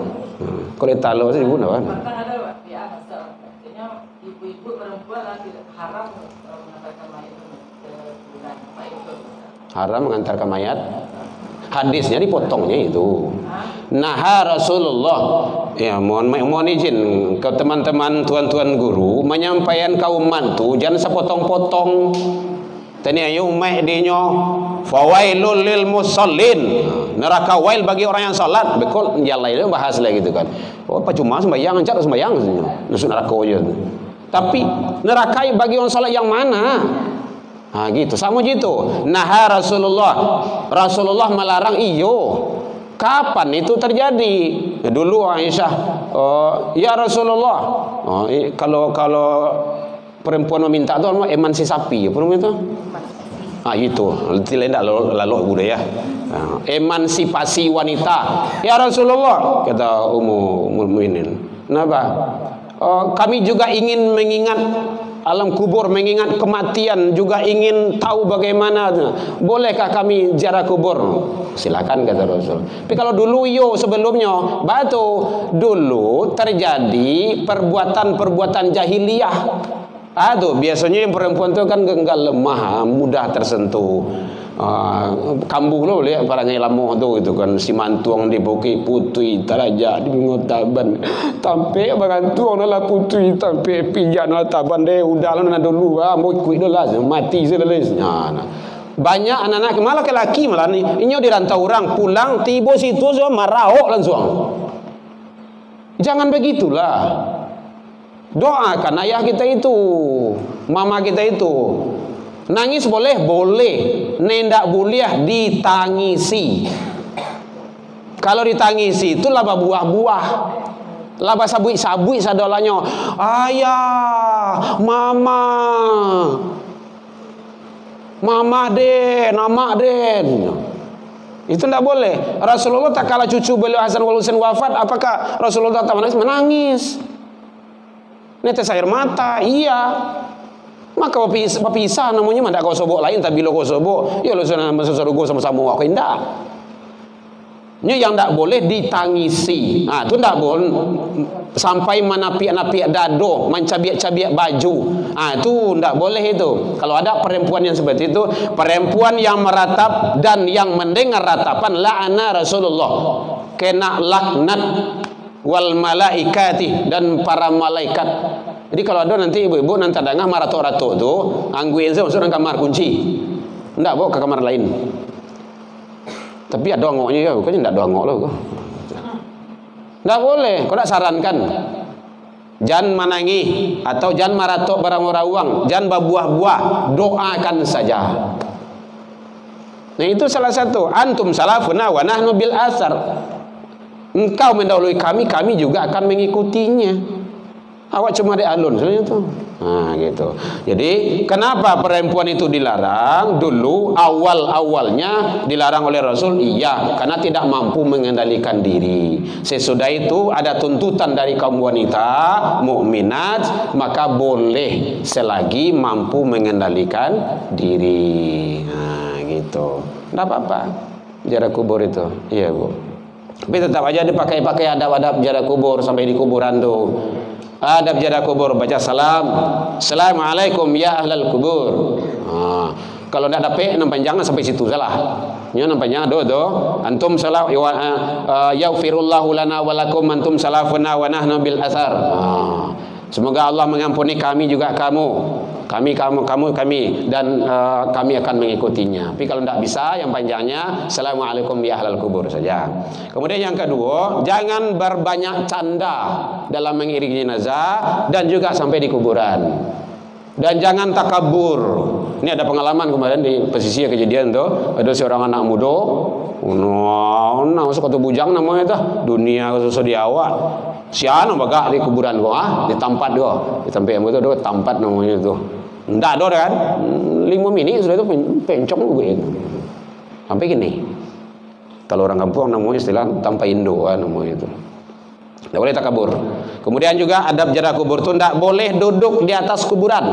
Kalau talo sih Bu enggak ada. Ada di asal, artinya ibu-ibu perempuan tidak haram mengantarkan mayat ke kuburan. Haram mengantarkan mayat. Hadisnya dipotongnya itu. Nah Rasulullah, ya mohon izin ke teman-teman tuan-tuan guru menyampaikan kaum mantu jangan sepotong-potong. Tani ayo dinyo fawailul lil musallin, neraka wail bagi orang yang salat. Bekol jalai bahas lagi gitu kan. Oh apa cuma sembahyang ancar sembahyang nusuk neraka aja. Tapi neraka bagi orang salat yang mana? Nah gitu, sama gitu. Nah Rasulullah melarang iyo. Kapan itu terjadi? Dulu Aisyah, ya Rasulullah, kalau perempuan meminta itu emansipasi, perempuan itu? Itu tidak lalu budaya. Emansipasi wanita. Ya Rasulullah, kata Ummu Mukminin. Kenapa? Kami juga ingin mengingat alam kubur, mengingat kematian, juga ingin tahu bagaimana. Bolehkah kami ziarah kubur? Silakan kata Rasul. Tapi kalau dulu sebelumnya dulu terjadi perbuatan jahiliyah. Biasanya yang perempuan itu kan enggak lemah, mudah tersentuh. Kambuh lo lihat para nyai lamo itu kan si mantuang di bukit putui taraja di ngotaban tampe bagantuang lah putui tampe pijak lah taban deh udah lo dulu mau kuit lah mati sedeles. Banyak anak-anak malah laki malah nih inyo dirantau orang pulang tiba situ so marahok langsung. Jangan begitulah. Doakan ayah kita itu, mama kita itu. Nangis boleh, nendak boleh ditangisi. Kalau ditangisi itu laba buah-buah, laba sabui sadolanya. Ayah, mama den, nama den. Itu tidak boleh. Rasulullah tak kala cucu beliau Hasan wal Husain wafat, apakah Rasulullah tak menangis? Netes air mata, iya. Maka berpisah namanya mandak kau sobok lain tapi lo kau sobok ya lo sana sesurugo sama-sama aku indah. Ini yang tak boleh ditangisi. Itu tak boleh sampai menapiak-napiak dado, mencabiak-cabiak baju. Itu tak boleh itu. Kalau ada perempuan yang seperti itu, perempuan yang meratap dan yang mendengar ratapan la'ana Rasulullah, kena laknat wal malaikati dan para malaikat. Jadi kalau ada nanti ibu-ibu nanti dangah marato-rato tu, angguin saya masuk dalam kamar kunci. Enggak bawa ke kamar lain. Tapi ada angoknya ya, bukannya enggak ada angok loh. Enggak boleh, kau tak sarankan. Jangan manangi atau jangan marato barang orang, jangan berbuah-buah, doakan saja. Nah itu salah satu. Antum salafuna wa nahnu bil asar. Engkau mendahului kami, kami juga akan mengikutinya. Awak cuma di alun sebenarnya tuh. Gitu. Jadi kenapa perempuan itu dilarang? Dulu awalnya dilarang oleh Rasul, iya, karena tidak mampu mengendalikan diri. Sesudah itu ada tuntutan dari kaum wanita mukminat, maka boleh selagi mampu mengendalikan diri. Gitu. Tidak apa-apa. Ziarah kubur itu. Iya, Bu. Tapi tetap aja dipakai adab-adab ziarah kubur sampai di kuburan tuh. Adab jarak kubur, baca salam. Assalamualaikum ya ahlal kubur. Kalau tidak dapat nampanjangan sampai situ salah. Nya nampanjangan do antum salah yaghfirullahu lana wa lakum antum salafuna wa nahnu bil athar. Semoga Allah mengampuni kami juga kamu. Kami dan kami akan mengikutinya. Tapi kalau tidak bisa, yang panjangnya Assalamualaikum ya ahlal kubur saja. Kemudian yang kedua, jangan berbanyak canda dalam mengiringi jenazah dan juga sampai di kuburan. Dan jangan takabur. Ini ada pengalaman kemarin di pesisir kejadian tuh, ada seorang anak muda, masuk ke bujang namanya tuh, dunia susah diawak. Siapa bagak di kuburan gua, di tempat gua, di tempat yang itu tempat namanya tuh. Ndak ada kan? 5 menit sudah itu pencong gue. Sampai gini. Kalau orang kampung namanya istilah tanpa Indo namanya itu. Tidak boleh takabur. Kemudian juga adab ziarah kubur itu tidak boleh duduk di atas kuburan.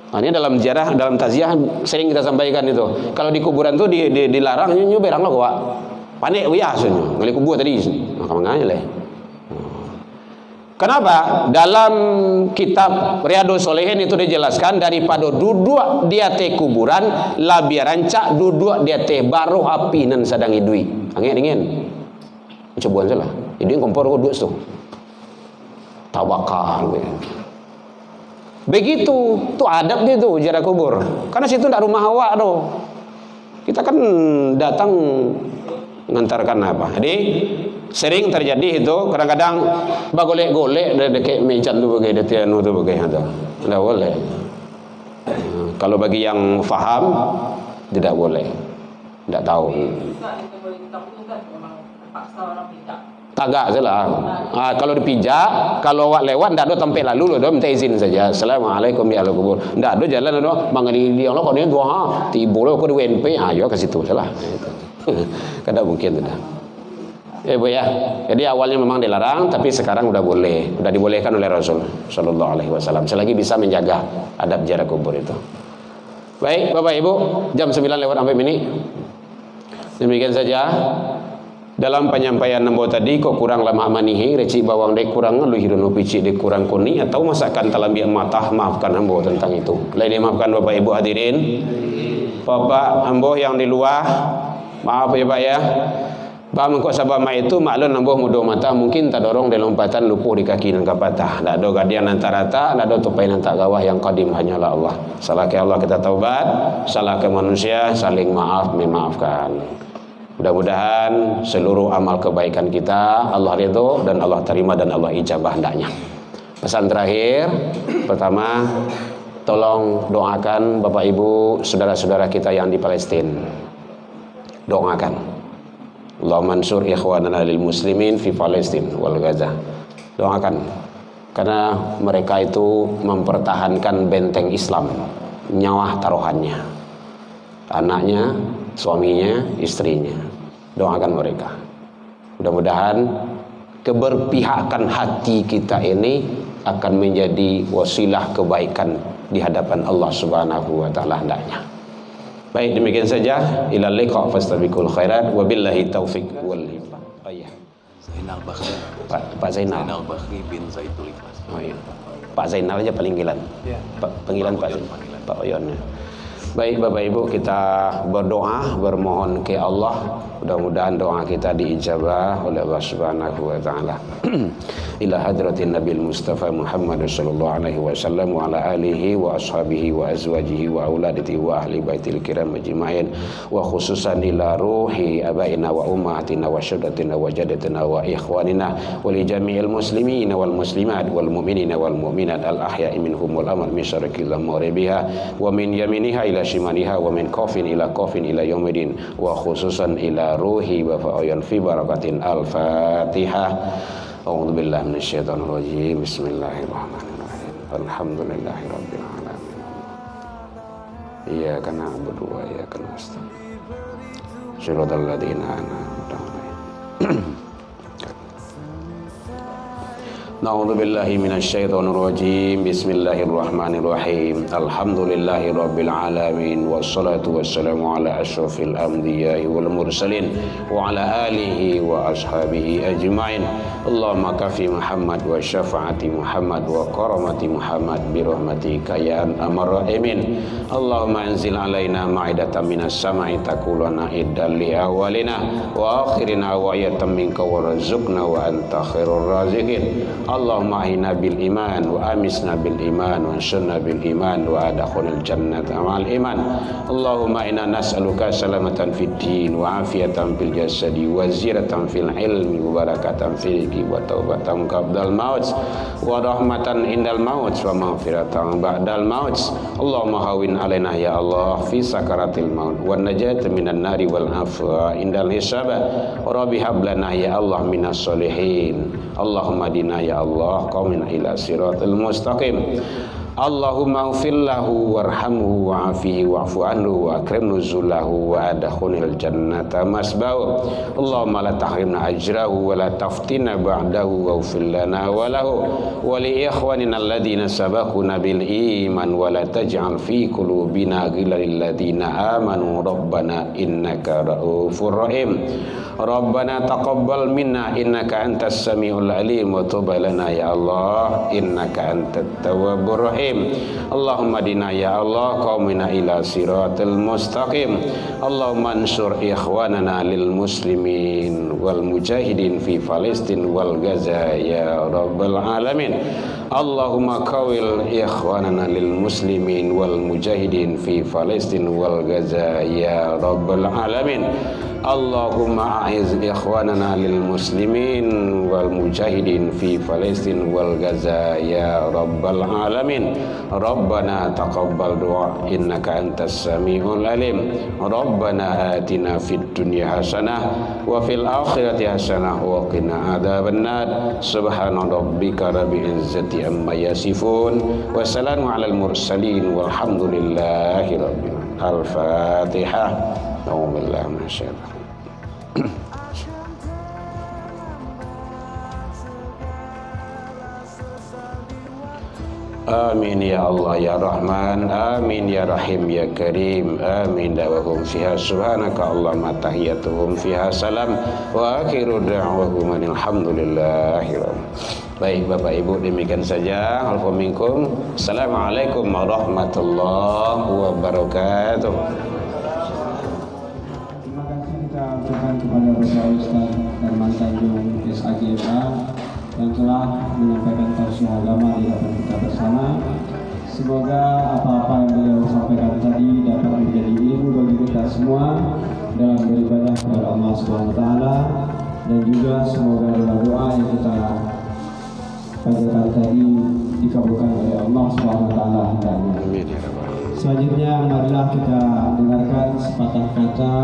Nah, ini dalam ziarah, dalam taziah sering kita sampaikan itu. Kalau di kuburan itu dilarang berang lo kok. Panik ya sunyo. Ngali kubur tadi. Nah, makanya leh. Kenapa? Dalam kitab Riyadhus Shalihin itu dijelaskan daripada duduk di atas kuburan lebih rancak duduk di atas baru api nan sedang idui. Angin dingin. Coba salah. Idui kompor ko duduk tu. Tawakal. Begitu, tu adab dia tu ziarah kubur. Karena situ tidak rumah awak tu. Kita kan datang mengantarkan apa. Jadi sering terjadi itu kadang-kadang bagolek-golek dari dekat meja tu bagai dekat anu tu bagai ada. Tidak boleh. Kalau bagi yang faham tidak boleh. Tidak tahu. Tagak salah. Kalau dipijak, kalau awak lewat tidak ada tempat lalu loh, minta izin saja. Assalamualaikum ya ahlul kubur. Tidak ada jalan loh, mangani dia lo kau ni dua tibo lo kau di WNP, ayo ke situ salah. Kada mungkin sudah. Bu ya. Jadi awalnya memang dilarang, tapi sekarang sudah boleh, sudah dibolehkan oleh Rasul Shallallahu Alaihi Wasallam. Selagi bisa menjaga adab ziarah kubur itu. Baik, Bapak Ibu, jam 9 lewat 4 menit. Demikian saja. Dalam penyampaian nembo tadi kok kurang lama manihi reci bawang dek kurang lu hirun pici dek kurang kuni atau masakan talambiak matah, maafkan ambo tentang itu. Lain maafkan Bapak Ibu hadirin. Bapak ambo yang di luar, maaf ya Pak ya. Bah mengko sabama itu maklun ambo mudo mata mungkin tak dorong di lompatan lupuh di kaki nan kapatah. Tak ada gadian antara rata, tak ada tupai nan tak gawah yang qadim hanyalah Allah. Salah ke Allah kita taubat, salah ke manusia saling maaf memaafkan. Mudah-mudahan seluruh amal kebaikan kita Allah ridho dan Allah terima dan Allah ijabah hendaknya. Pesan terakhir, pertama, tolong doakan Bapak Ibu, saudara-saudara kita yang di Palestina. Doakan. Allahumma ansur ikhwanana lil muslimin fi Palestina wal Gaza. Doakan. Karena mereka itu mempertahankan benteng Islam, nyawa taruhannya. Anaknya, suaminya, istrinya. Doakan mereka. Mudah-mudahan keberpihakan hati kita ini akan menjadi wasilah kebaikan di hadapan Allah Subhanahu wa taala hendaknya. Baik, demikian saja. Ilal liqa fastabiqul khairat wabillahi taufik wal hidayah. Oh iya. Zainal Bakhri. Pak Zainal. Zainal Bakhri bin Zaidul Ikhlas. Oh iya. Pak Zainal aja panggilan. Ya. Panggilan Pak Zainal. Pak Oyon. Baik Bapak Ibu, kita berdoa, bermohon ke Allah, mudah-mudahan doa kita diijabah oleh Allah Subhanahu wa taala. Ila hadratin Nabil Mustafa Muhammad sallallahu alaihi wasallam wa ala alihi wa ashabihi wa azwajihi wa auladatihi wa ahli baitil kiram ajma'in wa khususan ila ruhi abaina wa ummahatina wa syadatina wa jadatina wa ikhwanina wa li jami'il muslimina wal muslimat wal mu'minina wal mu'minat al ahya'i minhum wal amwat min syarqil maghribiha wa min yaminiha ila shimaliha wa min kafin ila yaumidin wa khususan ila ruhi Bapak Oyon fi barakatin al-Fatihah. A'udzu billahi minasyaitonir rajim. Bismillahirrahmanirrahim. Alhamdulillahirabbil alamin. Iyyaka na'budu wa iyyaka nasta'in. Shiratal ladzina an'amta 'alaihim Na'udzubillahi minasyaitonir rajim. Bismillahirrahmanirrahim. Alhamdulillahi rabbil alamin wassalatu wassalamu ala asyrafil anbiya'i wal mursalin wa ala alihi wa ashabihi ajmain. Allahumma kafi Muhammad wa syafaati Muhammad wa karamati Muhammad bi rahmatika ya arhamar rahimin. Allahumma anzil alaina ma'idatan minas sama'i takulana iddal li awwalina wa akhirina wa ayatan minka warzuqna wa anta khairur raziqin. Allahumma ahina bil iman wa amisna bil iman wa ansurna bil iman wa adkhilnal jannata ma'al iman. Allahumma inna nas'aluka salamatan fid din wa afiatan fil jasadi wa ziyadatan fil ilmi wa barakatan fil rizqi wa taubatan qabdal maut wa rahmatan indal maut wa maghfiratan ba'dal maut. Allahumma hawin alaina ya Allah fi sakaratil maut wa najat minan nari wal afwa indal hisab. Rabbi hab lana ya Allah minas solihin. Allahumma dina ya Allah qaumin ila siratal mustaqim. Allahumma ighfir lahu warhamhu wa'afihi wa'fu anhu wa akrim nuzulahu wa adkhilnal jannata masba'u. Allahumma la tahrimna ajrahu wa la taftina ba'dahu waghfir lana wa lahu wa li ikhwanina alladhina sabaquna bil iman wa la taj'al fi qulubina ghillan lil ladzina amanu rabbana innaka ra'ufur rahim. Rabbana taqabbal minna innaka antas samiul alim wa tub lana ya Allah innaka antat tawwabur rahim. Allahumma dina ya Allah qaumina ila siratal mustaqim. Allahumma ansur ikhwanana lil muslimin wal mujahidin fi Palestin wal Gaza ya rabbal alamin. Allahumma qawil ikhwanana lil muslimin wal mujahidin fi Palestin wal Gaza ya rabbal alamin. Allahumma a'iz ikhwanana lil muslimin wal mujahidin fi Palestin wal Gaza ya rabbal alamin. Rabbana taqabbal du'a innaka antas samiul alim. Rabbana atina fid dunya hasanah wa fil akhirati hasanah wa qina adzabannar. Subhana rabbika rabbil izzati amma yasifun wa salamun alal mursalin walhamdulillahi rabbil alamin. Al-Fatihah. A'udzubillahi minasyaitonir Amin ya Allah ya Rahman, amin ya Rahim ya Karim, amin da'wahum fiha subhanaka Allahumma tahiyyatuhum fiha salam wa akhiru da'wahum alhamdulillahi rabbil. Baik Bapak Ibu, demikian saja. Alhamdulillah. Assalamualaikum warahmatullahi wabarakatuh. Terima kasih kita ucapkan kepada Bapak Ustaz Darman Tanjung SAGMA yang telah menyampaikan tausiah agama di hadapan kita bersama. Semoga apa-apa yang beliau sampaikan tadi dapat menjadi ilmu bagi kita semua dalam beribadah kepada Allah SWT, dan juga semoga doa-doa yang kita panjatkan tadi dikabulkan oleh Allah SWT. Selanjutnya marilah kita dengarkan sepatah kata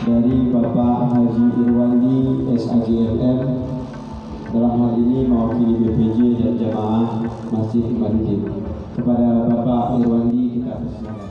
dari Bapak Haji Irwandi SAGMM, dalam hal ini mewakili BPJ dan jamaah Masjid Imanuddin. Kepada Bapak Irwandi kita persilakan.